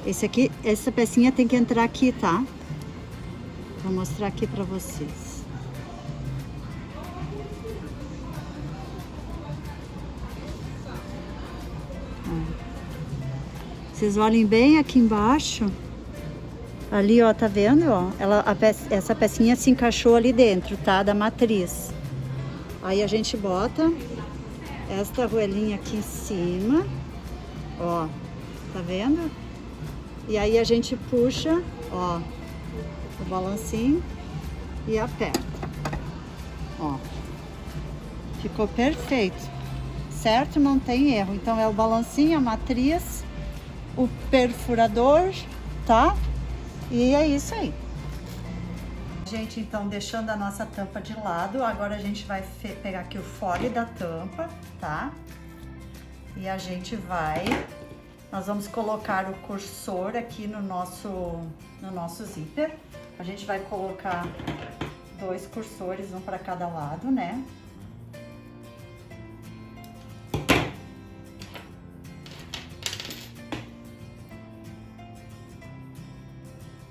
Esse aqui, essa pecinha tem que entrar aqui, tá? Vou mostrar aqui pra vocês. Vocês olhem bem aqui embaixo. Ali, ó, tá vendo, ó? Essa pecinha se encaixou ali dentro, tá? Da matriz. Aí a gente bota esta arruelinha aqui em cima, ó, tá vendo? E aí a gente puxa, ó, o balancinho e aperta, ó. Ficou perfeito, certo? Não tem erro. Então é o balancinho, a matriz, o perfurador, tá? E é isso aí. Gente, então deixando a nossa tampa de lado, agora a gente vai pegar aqui o fole da tampa, tá? E a gente nós vamos colocar o cursor aqui no nosso zíper. A gente vai colocar 2 cursores, um para cada lado, né?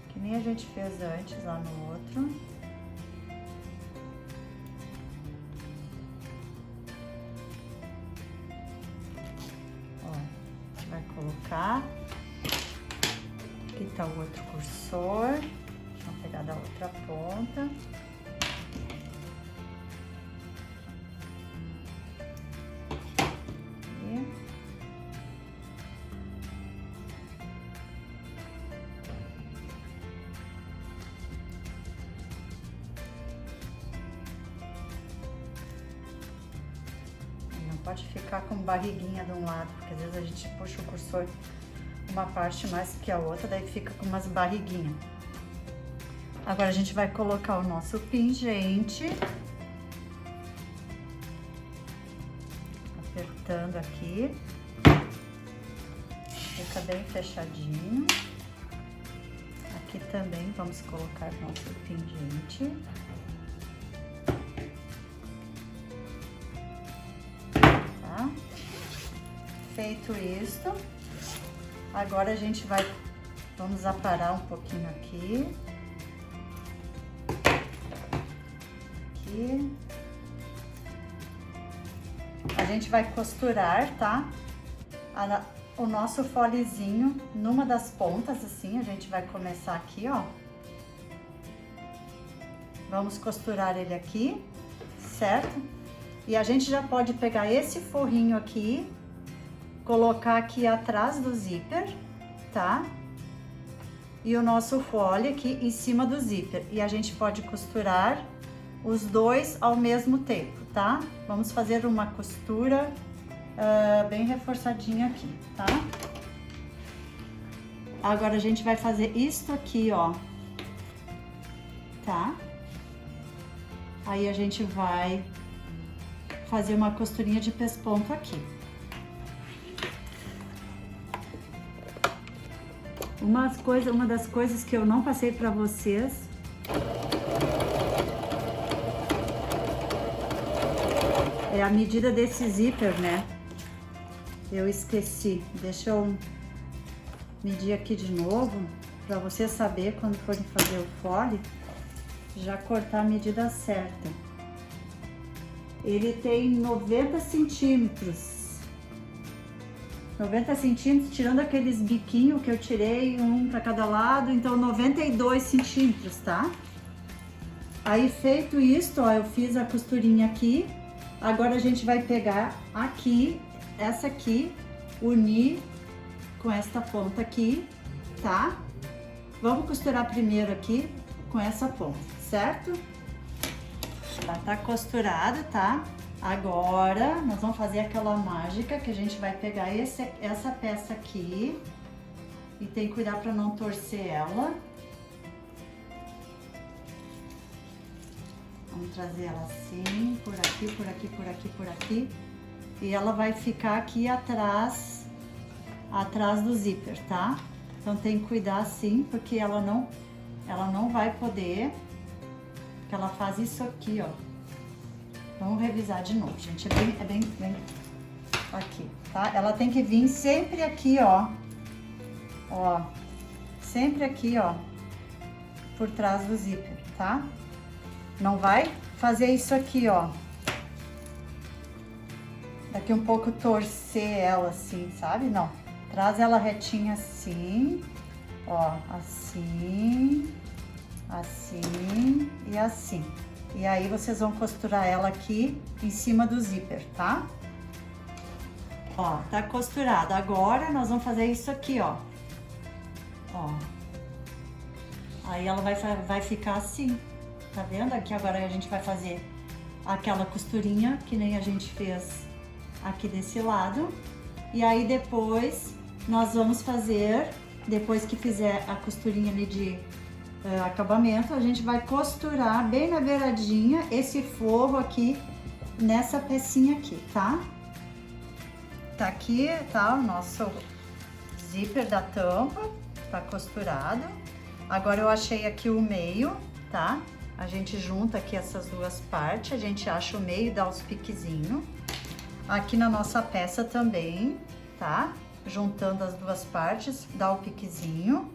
Que nem a gente fez antes lá no outro. Ó, a gente vai colocar. Aqui tá o outro cursor. Vamos pegar da outra ponta. Pode ficar com barriguinha de um lado, porque às vezes a gente puxa o cursor uma parte mais que a outra, daí fica com umas barriguinhas. Agora a gente vai colocar o nosso pingente, apertando aqui, fica bem fechadinho. Aqui também vamos colocar nosso pingente. Feito isto, agora a gente vamos aparar um pouquinho aqui. Aqui. A gente vai costurar, tá? O nosso folezinho numa das pontas, assim, a gente vai começar aqui, ó. Vamos costurar ele aqui, certo? E a gente já pode pegar esse forrinho aqui, colocar aqui atrás do zíper, tá? E o nosso fole aqui em cima do zíper. E a gente pode costurar os dois ao mesmo tempo, tá? Vamos fazer uma costura bem reforçadinha aqui, tá? Agora a gente vai fazer isto aqui, ó, tá? Aí a gente vai fazer uma costurinha de pesponto aqui. Uma das coisas que eu não passei pra vocês é a medida desse zíper, né? Eu esqueci. Deixa eu medir aqui de novo, pra você saber quando forem fazer o fole, já cortar a medida certa. Ele tem 90 centímetros. 90 centímetros, tirando aqueles biquinhos que eu tirei, um para cada lado, então 92 centímetros, tá? Aí feito isso, ó, eu fiz a costurinha aqui. Agora a gente vai pegar aqui, essa aqui, unir com esta ponta aqui, tá? Vamos costurar primeiro aqui com essa ponta, certo? Tá costurado, tá? Agora, nós vamos fazer aquela mágica que a gente vai pegar essa peça aqui e tem que cuidar para não torcer ela. Vamos trazer ela assim, por aqui, por aqui, por aqui, por aqui. E ela vai ficar aqui atrás do zíper, tá? Então tem que cuidar assim, porque ela não vai poder, porque ela faz isso aqui, ó. Vamos revisar de novo, gente. É bem aqui, tá? Ela tem que vir sempre aqui, ó. Ó. Sempre aqui, ó. Por trás do zíper, tá? Não vai fazer isso aqui, ó. Daqui um pouco torcer ela assim, sabe? Não. Traz ela retinha assim. Ó, assim. Assim e assim. E aí vocês vão costurar ela aqui em cima do zíper, tá? Ó, tá costurada. Agora nós vamos fazer isso aqui, ó. Ó. Aí ela vai ficar assim. Tá vendo? Aqui agora a gente vai fazer aquela costurinha que nem a gente fez aqui desse lado. E aí depois nós vamos fazer, depois que fizer a costurinha ali de acabamento, a gente vai costurar bem na beiradinha esse forro aqui nessa pecinha aqui, tá? Tá aqui, tá o nosso zíper da tampa, tá costurado. Agora eu achei aqui o meio, tá? A gente junta aqui essas duas partes, a gente acha o meio e dá os piquezinhos. Aqui na nossa peça também, tá? Juntando as duas partes, dá o piquezinho.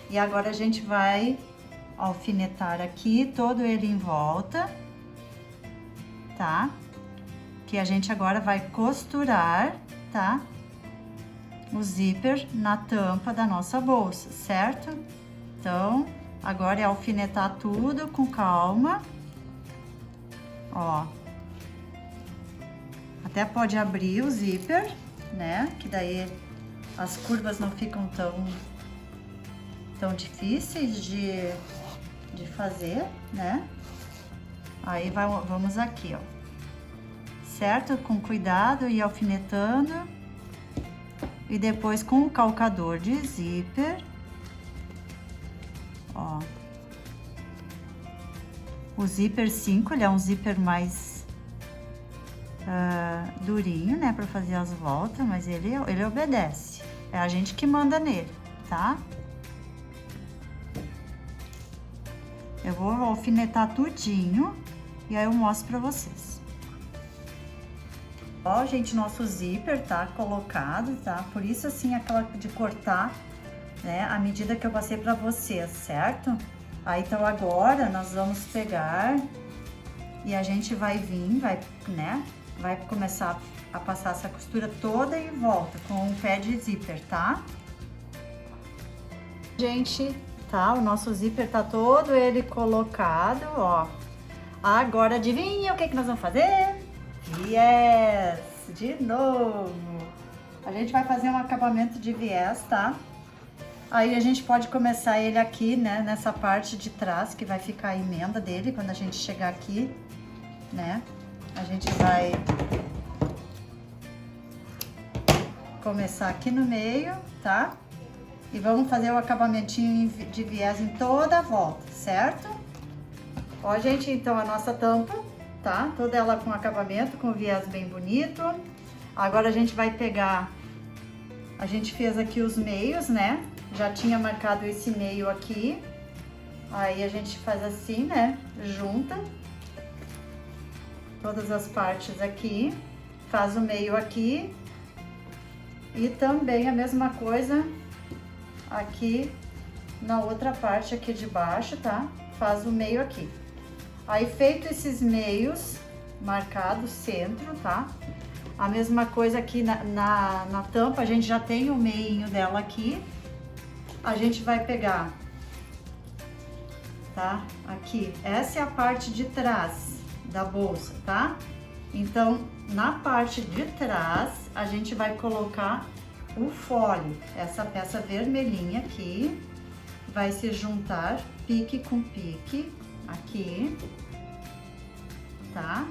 E agora a gente vai alfinetar aqui todo ele em volta, tá? Que a gente agora vai costurar, tá? O zíper na tampa da nossa bolsa, certo? Então, agora é alfinetar tudo com calma. Ó. Até pode abrir o zíper, né? Que daí as curvas não ficam tão difíceis de fazer, né? Aí vamos aqui, ó. Certo? Com cuidado e alfinetando. E depois com o calcador de zíper. Ó. O zíper 5, ele é um zíper mais durinho, né? Pra fazer as voltas, mas ele obedece. É a gente que manda nele, tá? Eu vou alfinetar tudinho e aí eu mostro pra vocês. Ó, gente, nosso zíper tá colocado, tá? Por isso, assim, aquela de cortar, né? A medida que eu passei pra vocês, certo? Aí, então, agora nós vamos pegar e a gente vai vir, né? Vai começar a passar essa costura toda em volta com o pé de zíper, tá? Gente, tá? O nosso zíper tá todo ele colocado, ó. Agora, adivinha o que nós vamos fazer? Viés! De novo! A gente vai fazer um acabamento de viés, tá? Aí a gente pode começar ele aqui, né? Nessa parte de trás, que vai ficar a emenda dele quando a gente chegar aqui, né? A gente vai começar aqui no meio, tá? E vamos fazer o acabamentinho de viés em toda a volta, certo? Ó, gente, então a nossa tampa, tá? Toda ela com acabamento, com viés bem bonito. Agora a gente vai pegar, a gente fez aqui os meios, né? Já tinha marcado esse meio aqui. Aí a gente faz assim, né? Junta todas as partes aqui, faz o meio aqui. E também a mesma coisa aqui na outra parte aqui de baixo, tá? Faz o meio aqui. Aí, feito esses meios, marcado centro, tá? A mesma coisa aqui na tampa, a gente já tem o meinho dela aqui. A gente vai pegar, tá? Aqui, essa é a parte de trás da bolsa, tá? Então, na parte de trás, a gente vai colocar o fole, essa peça vermelhinha aqui, vai se juntar pique com pique aqui, tá?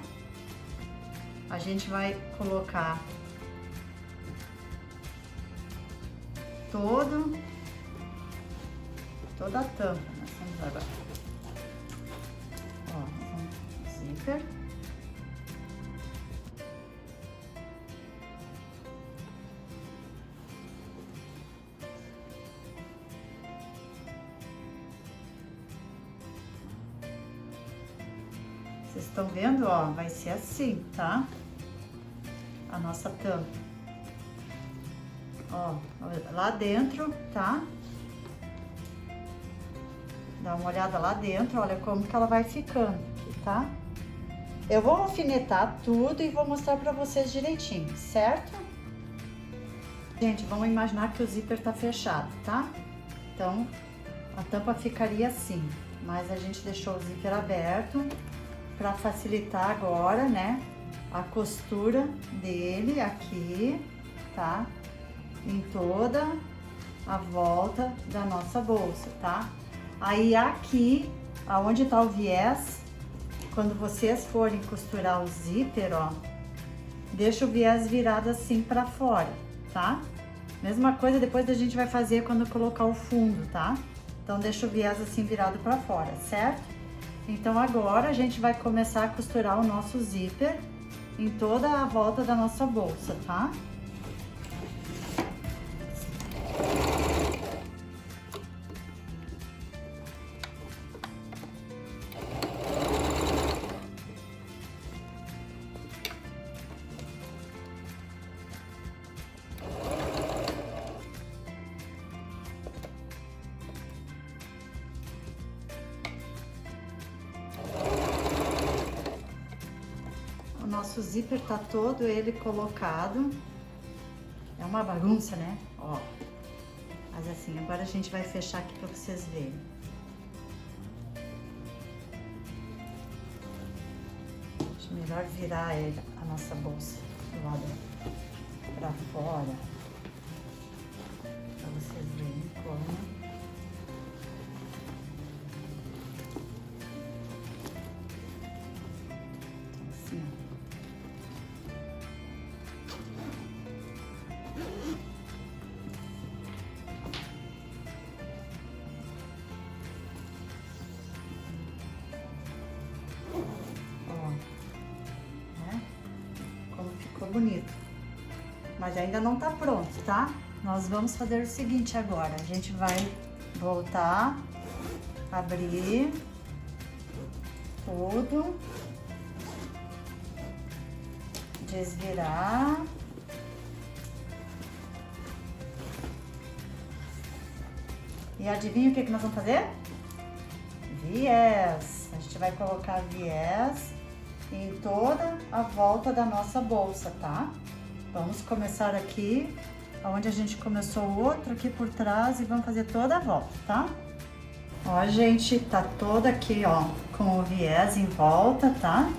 A gente vai colocar toda a tampa, nós vamos agora. Ó, zíper. Vocês estão vendo, ó, vai ser assim, tá? A nossa tampa. Ó, lá dentro, tá? Dá uma olhada lá dentro, olha como que ela vai ficando aqui, tá? Eu vou alfinetar tudo e vou mostrar pra vocês direitinho, certo? Gente, vamos imaginar que o zíper tá fechado, tá? Então, a tampa ficaria assim, mas a gente deixou o zíper aberto para facilitar agora, né, a costura dele aqui, tá? Em toda a volta da nossa bolsa, tá? Aí aqui, aonde tá o viés, quando vocês forem costurar o zíper, ó, deixa o viés virado assim pra fora, tá? Mesma coisa depois a gente vai fazer quando colocar o fundo, tá? Então deixa o viés assim virado pra fora, certo? Então agora a gente vai começar a costurar o nosso zíper em toda a volta da nossa bolsa, tá? O nosso zíper tá todo ele colocado. É uma bagunça, né? Ó. Mas assim, agora a gente vai fechar aqui pra vocês verem. Acho melhor virar a nossa bolsa do lado pra fora. Pra vocês verem como. Ficou bonito, mas ainda não tá pronto, tá? Nós vamos fazer o seguinte agora, a gente vai voltar, abrir tudo, desvirar, e adivinha o que nós vamos fazer? Viés, a gente vai colocar viés em toda a volta da nossa bolsa, tá? Vamos começar aqui, onde a gente começou o outro aqui por trás e vamos fazer toda a volta, tá? Ó, gente, tá toda aqui, ó, com o viés em volta, tá?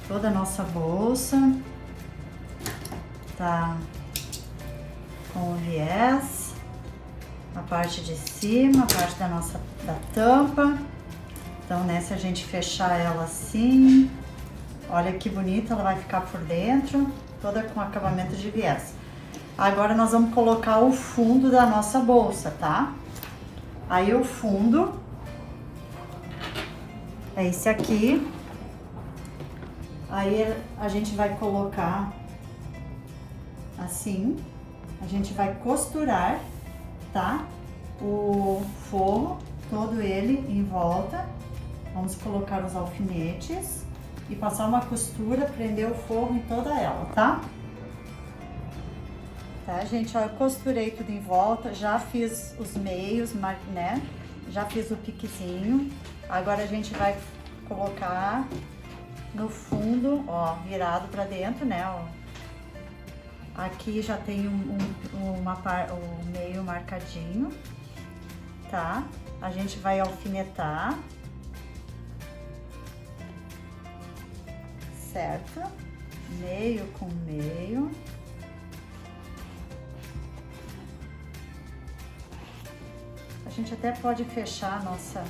Toda a nossa bolsa tá com o viés, a parte de cima, a parte da tampa. Então, né, se a gente fechar ela assim, olha que bonita, ela vai ficar por dentro, toda com acabamento de viés. Agora nós vamos colocar o fundo da nossa bolsa, tá? Aí o fundo é esse aqui. Aí a gente vai colocar assim, a gente vai costurar, tá? O forro, todo ele em volta. Vamos colocar os alfinetes e passar uma costura, prender o forro em toda ela, tá? Tá, gente, ó, eu costurei tudo em volta, já fiz os meios, né? Já fiz o piquezinho. Agora a gente vai colocar no fundo, ó, virado pra dentro, né, ó. Aqui já tem o meio marcadinho, tá? A gente vai alfinetar. Certo? Meio com meio. A gente até pode fechar a nossa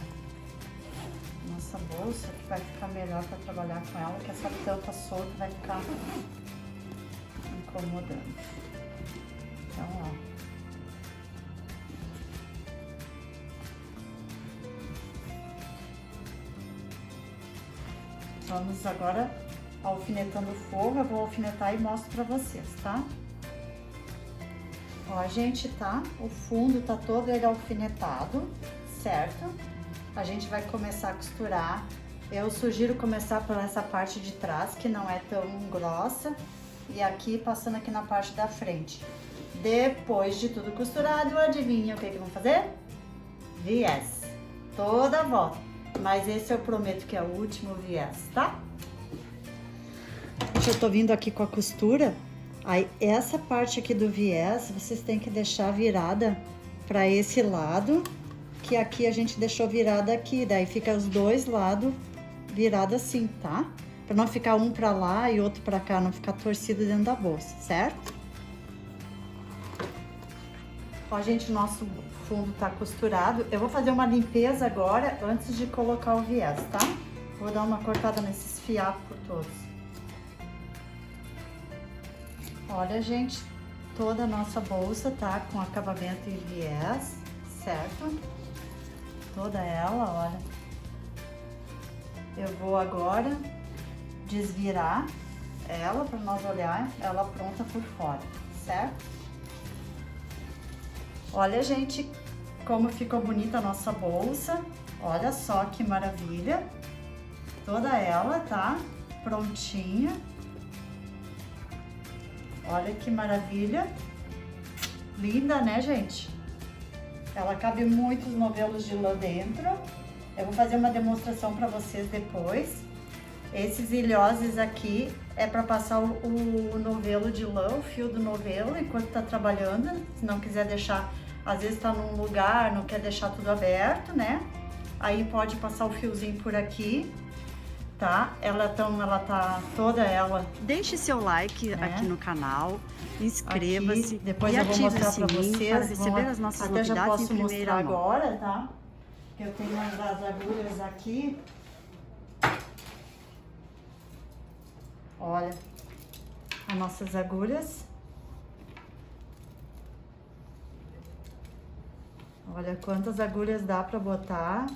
bolsa, que vai ficar melhor para trabalhar com ela, que essa tampa solta vai ficar incomodando. Então, ó. Vamos agora alfinetando o forro, eu vou alfinetar e mostro pra vocês, tá? Ó, gente, tá? O fundo tá todo ele alfinetado, certo? A gente vai começar a costurar. Eu sugiro começar por essa parte de trás, que não é tão grossa, e aqui passando aqui na parte da frente. Depois de tudo costurado, adivinha o que vamos fazer? Viés. Toda a volta. Mas esse eu prometo que é o último viés, tá? Eu tô vindo aqui com a costura. Aí, essa parte aqui do viés, vocês têm que deixar virada pra esse lado, que aqui a gente deixou virada aqui. Daí fica os dois lados virado assim, tá? Pra não ficar um pra lá e outro pra cá, não ficar torcido dentro da bolsa, certo? Ó, gente, o nosso fundo tá costurado. Eu vou fazer uma limpeza agora, antes de colocar o viés, tá? Vou dar uma cortada nesses fiapos por todos. Olha, gente, toda a nossa bolsa tá com acabamento em viés, certo? Toda ela, olha. Eu vou agora desvirar ela para nós olhar ela pronta por fora, certo? Olha, gente, como ficou bonita a nossa bolsa. Olha só que maravilha. Toda ela tá prontinha. Olha que maravilha. Linda, né, gente? Ela cabe muitos novelos de lã dentro. Eu vou fazer uma demonstração para vocês depois. Esses ilhoses aqui é para passar o novelo de lã, o fio do novelo, enquanto tá trabalhando. Se não quiser deixar, às vezes tá num lugar, não quer deixar tudo aberto, né? Aí pode passar o fiozinho por aqui, tá? Ela tá toda ela. Deixe seu like aqui no canal, inscreva-se depois e eu vou ative o mostrar para sininho vocês, para receber as nossas até já novidades posso em primeira mostrar mão. agora, tá? Eu tenho as agulhas aqui. Olha, as nossas agulhas. Olha quantas agulhas dá para botar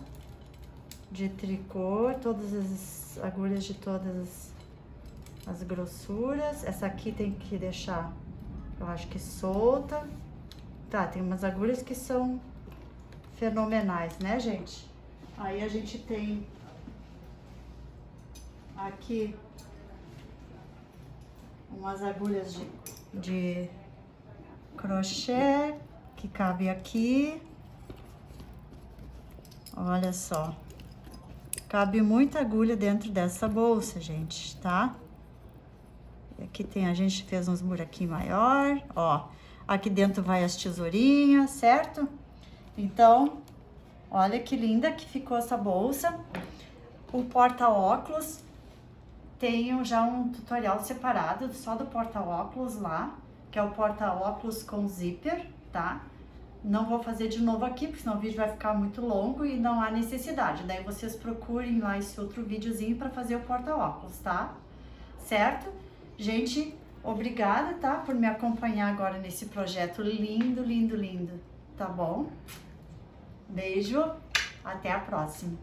de tricô, todas as agulhas de todas as grossuras. Essa aqui tem que deixar, eu acho que solta. Tá, tem umas agulhas que são fenomenais, né, gente? Aí a gente tem aqui umas agulhas de crochê que cabe aqui. Olha só. Cabe muita agulha dentro dessa bolsa, gente, tá? E aqui tem, a gente fez uns buraquinhos maior, ó. Aqui dentro vai as tesourinhas, certo? Então, olha que linda que ficou essa bolsa. O porta-óculos, tenho já um tutorial separado só do porta-óculos lá, que é o porta-óculos com zíper, tá? Não vou fazer de novo aqui, porque senão o vídeo vai ficar muito longo e não há necessidade. Daí vocês procurem lá esse outro videozinho para fazer o porta-óculos, tá? Certo? Gente, obrigada, tá? Por me acompanhar agora nesse projeto lindo, lindo, lindo, tá bom? Beijo, até a próxima.